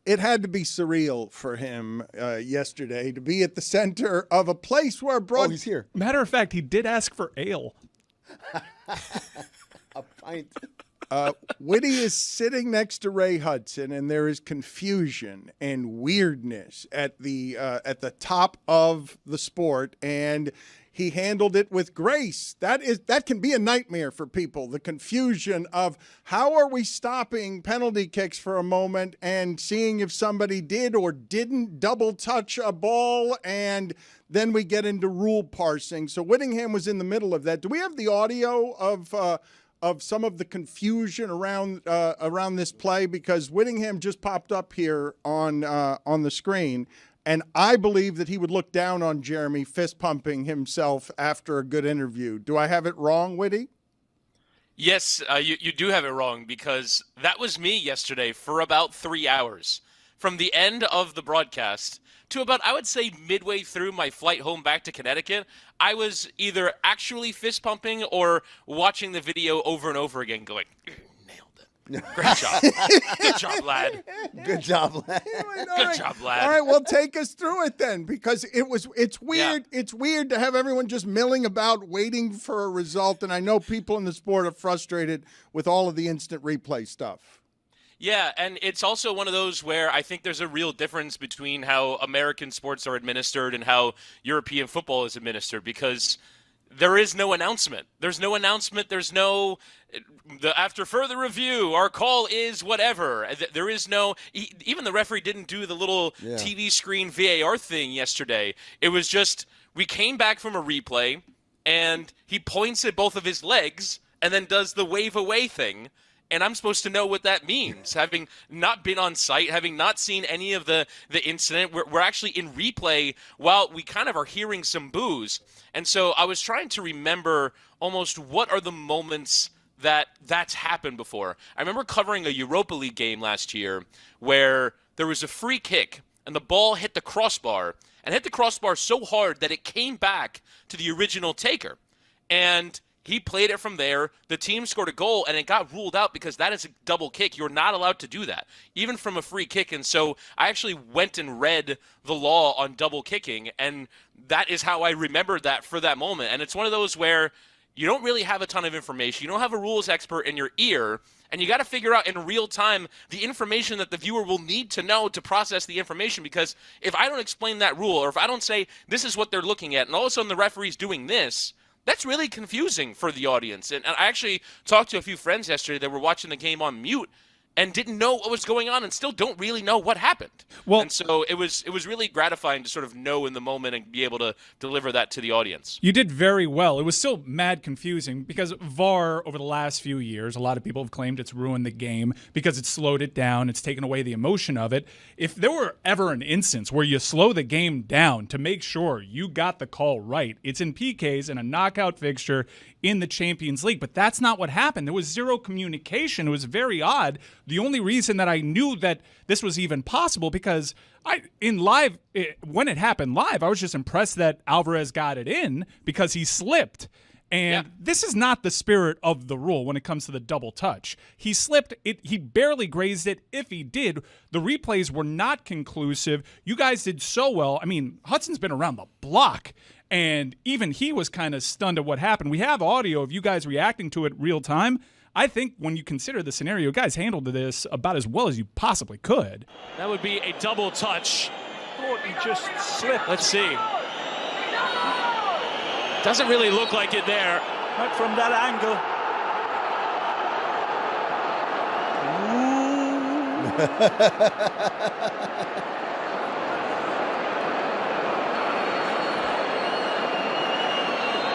It had to be surreal for him yesterday to be at the center of a place where he's here. Matter of fact, he did ask for ale. A pint. Witty is sitting next to Ray Hudson, and there is confusion and weirdness at the top of the sport, and he handled it with grace. That can be a nightmare for people. The confusion of how are we stopping penalty kicks for a moment and seeing if somebody did or didn't double touch a ball, and then we get into rule parsing. So Wittyngham was in the middle of that. Do we have the audio of some of the confusion around this play? Because Wittyngham just popped up here on the screen, and I believe that he would look down on Jeremy fist pumping himself after a good interview. Do I have it wrong, Witty? Yes, you do have it wrong, because that was me yesterday for about 3 hours. From the end of the broadcast to about, I would say, midway through my flight home back to Connecticut, I was either actually fist pumping or watching the video over and over again going, nailed it. Great job. Good job, lad. Good job, lad. Good job, lad. All right, well, take us through it then, because it's weird. Yeah. It's weird to have everyone just milling about waiting for a result, and I know people in the sport are frustrated with all of the instant replay stuff. Yeah, and it's also one of those where I think there's a real difference between how American sports are administered and how European football is administered, because there is no announcement. There's no announcement. There's no, after further review, our call is whatever. There is no, even the referee didn't do the little TV screen VAR thing yesterday. It was just, we came back from a replay, and he points at both of his legs and then does the wave away thing. And I'm supposed to know what that means, having not been on site, having not seen any of the incident. We're actually in replay while we kind of are hearing some boos. And so I was trying to remember almost what are the moments that's happened before. I remember covering a Europa League game last year where there was a free kick and the ball hit the crossbar, and hit the crossbar so hard that it came back to the original taker. And he played it from there. The team scored a goal, and it got ruled out because that is a double kick. You're not allowed to do that, even from a free kick. And so I actually went and read the law on double kicking, and that is how I remembered that for that moment. And it's one of those where you don't really have a ton of information. You don't have a rules expert in your ear, and you got to figure out in real time the information that the viewer will need to know to process the information. Because if I don't explain that rule, or if I don't say this is what they're looking at, and all of a sudden the referee's doing this, that's really confusing for the audience. And I actually talked to a few friends yesterday that were watching the game on mute and didn't know what was going on and still don't really know what happened. Well, and so it was really gratifying to sort of know in the moment and be able to deliver that to the audience. You did very well. It was still mad confusing because VAR over the last few years, a lot of people have claimed it's ruined the game because it's slowed it down. It's taken away the emotion of it. If there were ever an instance where you slow the game down to make sure you got the call right, it's in PKs in a knockout fixture in the Champions League. But that's not what happened. There was zero communication. It was very odd. The only reason that I knew that this was even possible because when it happened live, I was just impressed that Alvarez got it in because he slipped. And this is not the spirit of the rule when it comes to the double touch. He slipped. He barely grazed it. If he did, the replays were not conclusive. You guys did so well. I mean, Hudson's been around the block, and even he was kind of stunned at what happened. We have audio of you guys reacting to it real time. I think when you consider the scenario, you guys handled this about as well as you possibly could. That would be a double touch. Thought he just slipped. Let's see. Doesn't really look like it there. Not from that angle.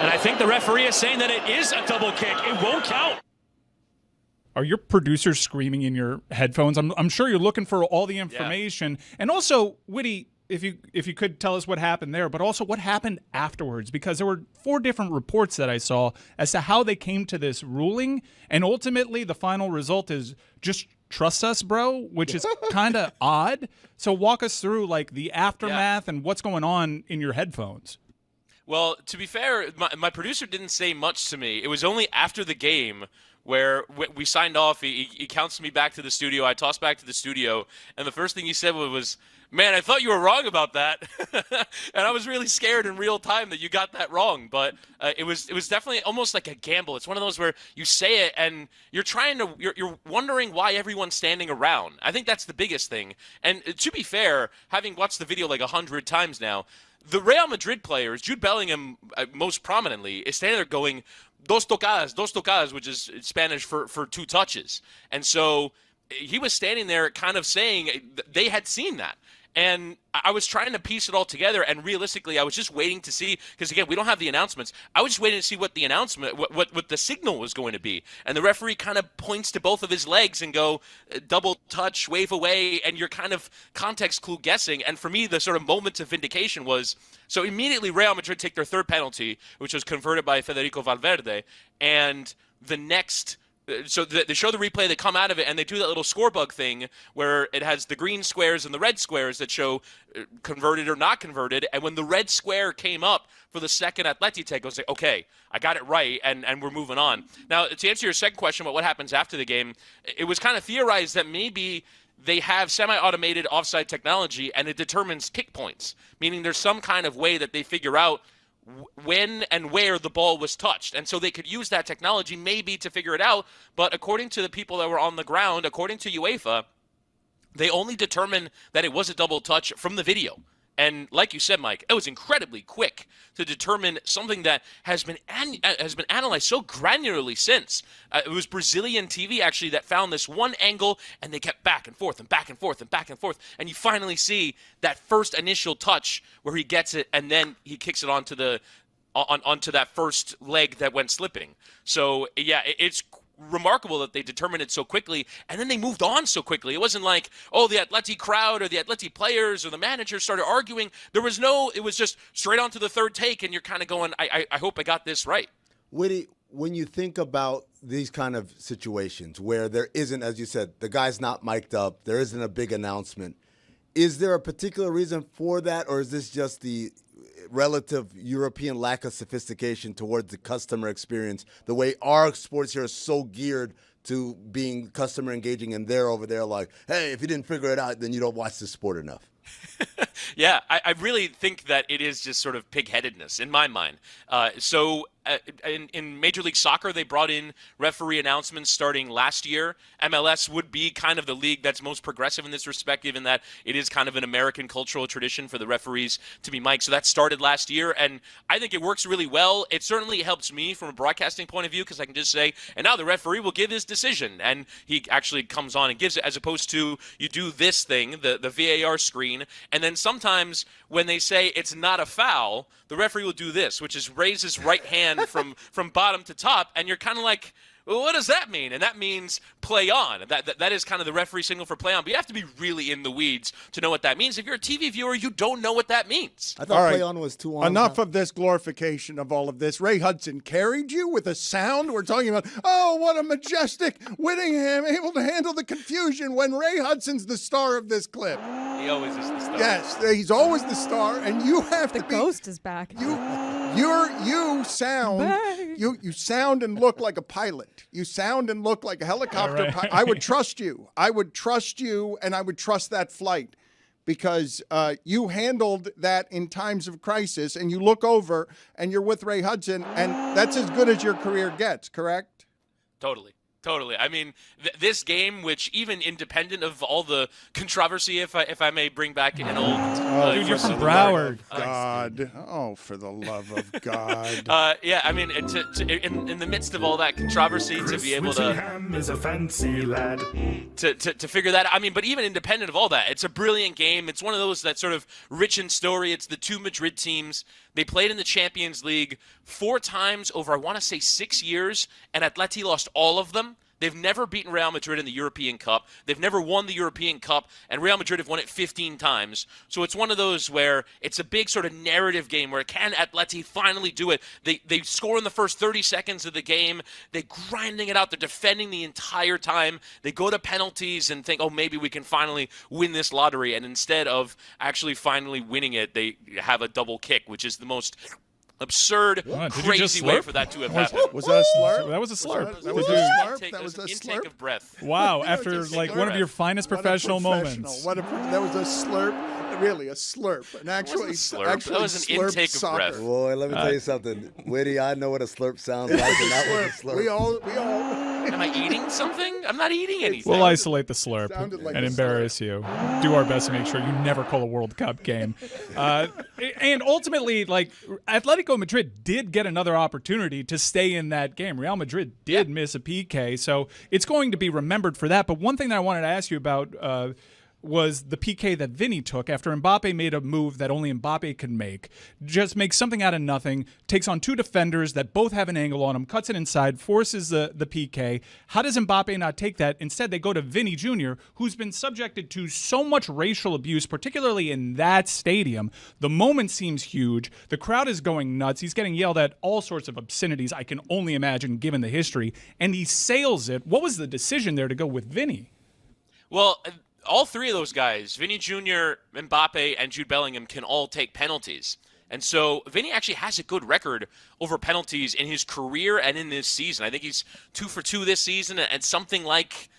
And I think the referee is saying that it is a double kick. It won't count. Are your producers screaming in your headphones? I'm sure you're looking for all the information. Yeah. And also, Witty, if you could tell us what happened there, but also what happened afterwards, because there were 4 different reports that I saw as to how they came to this ruling, and ultimately the final result is just trust us, bro, which is kind of odd. So walk us through like the aftermath and what's going on in your headphones. Well, to be fair, my producer didn't say much to me. It was only after the game where we signed off. He counts me back to the studio. I tossed back to the studio, and the first thing he said was, "Man, I thought you were wrong about that," and I was really scared in real time that you got that wrong. But it was definitely almost like a gamble. It's one of those where you say it and you're wondering why everyone's standing around. I think that's the biggest thing. And to be fair, having watched the video like 100 times now, the Real Madrid players, Jude Bellingham most prominently, is standing there going, dos tocadas, which is Spanish for 2 touches. And so he was standing there kind of saying they had seen that. And I was trying to piece it all together, and realistically, I was just waiting to see, because again, we don't have the announcements. I was just waiting to see what the announcement, what the signal was going to be. And the referee kind of points to both of his legs and go, double touch, wave away, and you're kind of context clue guessing. And for me, the sort of moment of vindication was, so immediately Real Madrid take their 3rd penalty, which was converted by Federico Valverde, and the next... So they show the replay, they come out of it, and they do that little score bug thing where it has the green squares and the red squares that show converted or not converted. And when the red square came up for the second Atleti take, I was like, okay, I got it right, and we're moving on. Now, to answer your second question about what happens after the game, it was kind of theorized that maybe they have semi-automated offside technology, and it determines kick points, meaning there's some kind of way that they figure out when and where the ball was touched. And so they could use that technology maybe to figure it out. But according to the people that were on the ground, according to UEFA, they only determined that it was a double touch from the video. And like you said, Mike, it was incredibly quick to determine something that has been analyzed so granularly since. It was Brazilian TV, actually, that found this one angle, and they kept back and forth and back and forth and back and forth. And you finally see that first initial touch where he gets it, and then he kicks it onto that first leg that went slipping. So, yeah, it's remarkable that they determined it so quickly, and then they moved on so quickly. It wasn't like, oh, the Atleti crowd or the Atleti players or the manager started arguing. It was just straight on to the 3rd take, and you're kind of going, I hope I got this right. Witty, when you think about these kind of situations where there isn't, as you said, the guy's not mic'd up, there isn't a big announcement, is there a particular reason for that, or is this just the relative European lack of sophistication towards the customer experience, the way our sports here is so geared to being customer engaging, and they're over there like, hey, if you didn't figure it out, then you don't watch this sport enough? Yeah, I really think that it is just sort of pig-headedness in my mind. In Major League Soccer, they brought in referee announcements starting last year. MLS would be kind of the league that's most progressive in this respect, given that it is kind of an American cultural tradition for the referees to be mic'd. So that started last year, and I think it works really well. It certainly helps me from a broadcasting point of view, because I can just say, and now the referee will give his decision, and he actually comes on and gives it, as opposed to you do this thing, the VAR screen, and then sometimes when they say it's not a foul, the referee will do this, which is raise his right hand from bottom to top, and you're kind of like, well, what does that mean? And that means play on. That is kind of the referee signal for play on. But you have to be really in the weeds to know what that means. If you're a TV viewer, you don't know what that means. I thought play on was 2 on. Enough of this glorification of all of this. Ray Hudson carried you with a sound. We're talking about, oh, what a majestic Wittyngham able to handle the confusion when Ray Hudson's the star of this clip. He always is the star. Yes, he's always the star, and you have to be. The ghost is back. You sound and look like a pilot. You sound and look like a helicopter pilot. I would trust you. I would trust you, and I would trust that flight, because you handled that in times of crisis, and you look over and you're with Ray Hudson, and that's as good as your career gets, correct? Totally. I mean, this game, which even independent of all the controversy, if I may bring back an old... dude, you're from Broward. God. Oh, for the love of God. Yeah, I mean, in the midst of all that controversy, Chris to be able Wittyngham is a fancy lad. to figure that out. I mean, but even independent of all that, it's a brilliant game. It's one of those that's sort of rich in story. It's the 2 Madrid teams. They played in the Champions League 4 times over, I want to say, 6 years, and Atleti lost all of them. They've never beaten Real Madrid in the European Cup. They've never won the European Cup, and Real Madrid have won it 15 times. So it's one of those where it's a big sort of narrative game where can Atleti finally do it? They score in the first 30 seconds of the game. They're grinding it out. They're defending the entire time. They go to penalties and think, oh, maybe we can finally win this lottery. And instead of actually finally winning it, they have a double kick, which is the most absurd, Did you just crazy way slurp? for that to have happened. Was that a slurp? That was a slurp. That was Did a you- slurp. That was That a was an intake slurp. of breath. Wow, after just like slurp. one of your finest What a professional professional. moments. That was a slurp. Really, a slurp. And actually, It wasn't a slurp. actually That was an slurp intake of soccer. breath. Boy, let me tell you something. Witty, I know what a slurp sounds like, and that was a slurp. We all. Am I eating something? I'm not eating anything. We'll isolate the slurp sounded like and a embarrass you. Do our best to make sure you never call a World Cup game. And ultimately, like, Atletico Madrid did get another opportunity to stay in that game. Real Madrid did miss a PK, so it's going to be remembered for that. But one thing that I wanted to ask you about was the PK that Vinny took after Mbappe made a move that only Mbappe could make. Just makes something out of nothing, takes on two defenders that both have an angle on him, cuts it inside, forces the PK. How does Mbappe not take that? Instead, they go to Vinny Jr., who's been subjected to so much racial abuse, particularly in that stadium. The moment seems huge. The crowd is going nuts. He's getting yelled at all sorts of obscenities, I can only imagine, given the history. And he sails it. What was the decision there to go with Vinny? Well, all three of those guys, Vinny Jr., Mbappe, and Jude Bellingham, can all take penalties. And so Vinny actually has a good record over penalties in his career and in this season. I think he's 2 for 2 this season and something like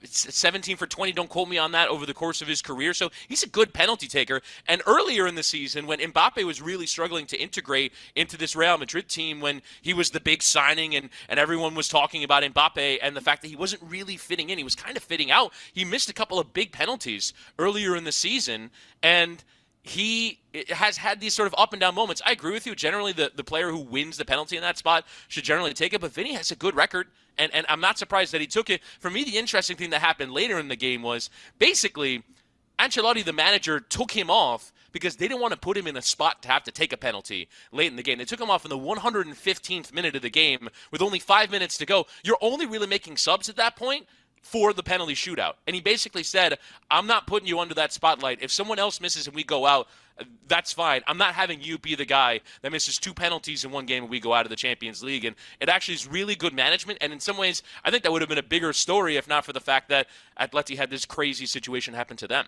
17 for 20, don't quote me on that, over the course of his career. So he's a good penalty taker. And earlier in the season, when Mbappe was really struggling to integrate into this Real Madrid team, when he was the big signing and everyone was talking about Mbappe and the fact that he wasn't really fitting in, he was kind of fitting out, he missed a couple of big penalties earlier in the season. And he has had these sort of up and down moments. I agree with you. Generally, the player who wins the penalty in that spot should generally take it. But Vinny has a good record, and I'm not surprised that he took it. For me, the interesting thing that happened later in the game was basically Ancelotti, the manager, took him off because they didn't want to put him in a spot to have to take a penalty late in the game. They took him off in the 115th minute of the game with only 5 minutes to go. You're only really making subs at that point for the penalty shootout. And he basically said, I'm not putting you under that spotlight. If someone else misses and we go out, that's fine. I'm not having you be the guy that misses 2 penalties in one game and we go out of the Champions League. And it actually is really good management. And in some ways, I think that would have been a bigger story if not for the fact that Atleti had this crazy situation happen to them.